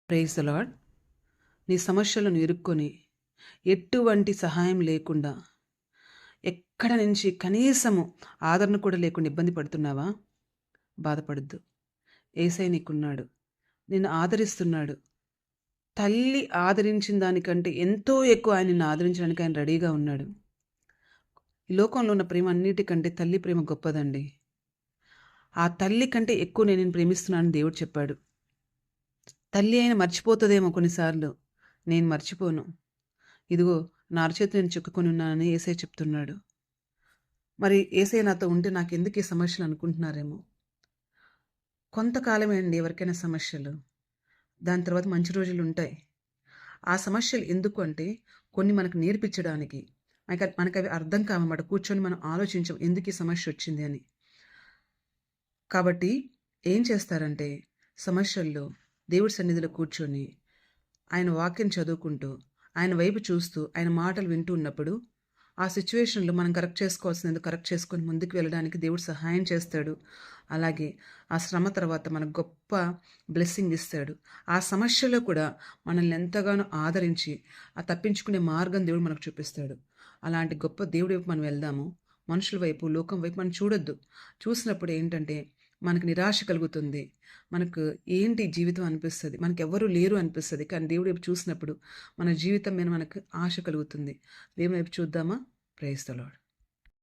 Praise the lord. నీ సమస్యలను ఇరుక్కొని ఎటువంటి సహాయం లేకుండా ఎక్కడ నుంచి కనీసము ఆదరణ కూడా లేకుండా ఇబ్బంది పడుతున్నావా? బాధపడద్దు. యేసయ్య నీకున్నాడు, నిన్ను ఆదరిస్తున్నాడు. తల్లి ఆదరించిన దానికంటే ఎంతో ఎక్కువ ఆయన నిన్ను ఆదరించడానికి ఆయన రెడీగా ఉన్నాడు. ఈ లోకంలో ఉన్న ప్రేమ అన్నిటికంటే తల్లి ప్రేమ గొప్పదండి. ఆ తల్లి కంటే ఎక్కువ నేను నిన్ను ప్రేమిస్తున్నానని దేవుడు చెప్పాడు. తల్లి అయినా మర్చిపోతుందేమో కొన్నిసార్లు, నేను మర్చిపోను. ఇదిగో నా అరచేతి నేను చిక్కుకొని ఉన్నానని యేసయ్య చెప్తున్నాడు. మరి యేసయ్య నాతో ఉంటే నాకెందుకు ఈ సమస్యలు అనుకుంటున్నారేమో. కొంతకాలమే అండి ఎవరికైనా సమస్యలు, దాని తర్వాత మంచి రోజులు ఉంటాయి. ఆ సమస్యలు ఎందుకు అంటే కొన్ని మనకు నేర్పించడానికి. మనకు అవి అర్థం కావన్నమాట. కూర్చొని మనం ఆలోచించం ఎందుకు ఈ సమస్య వచ్చింది అని. కాబట్టి ఏం చేస్తారంటే సమస్యల్లో దేవుడి సన్నిధిలో కూర్చొని ఆయన వాక్యం చదువుకుంటూ, ఆయన వైపు చూస్తూ, ఆయన మాటలు వింటూ ఉన్నప్పుడు ఆ సిచ్యువేషన్లో మనం కరెక్ట్ చేసుకోవాల్సినది కరెక్ట్ చేసుకొని ముందుకు వెళ్ళడానికి దేవుడు సహాయం చేస్తాడు. అలాగే ఆ శ్రమ తర్వాత మనకు గొప్ప బ్లెస్సింగ్ ఇస్తాడు. ఆ సమస్యలో కూడా మనల్ని ఎంతగానో ఆదరించి ఆ తప్పించుకునే మార్గం దేవుడు మనకు చూపిస్తాడు. అలాంటి గొప్ప దేవుడి వైపు మనం వెళ్దాము. మనుషుల వైపు, లోకం వైపు మనం చూడొద్దు. చూసినప్పుడు ఏంటంటే మనకు నిరాశ కలుగుతుంది. మనకు ఏంటి జీవితం అనిపిస్తుంది, మనకెవ్వరూ లేరు అనిపిస్తుంది. కానీ దేవుడి వైపు చూసినప్పుడు మన జీవితం మీద మనకు ఆశ కలుగుతుంది. దేవుని వైపు చూద్దామా? Praise the lord.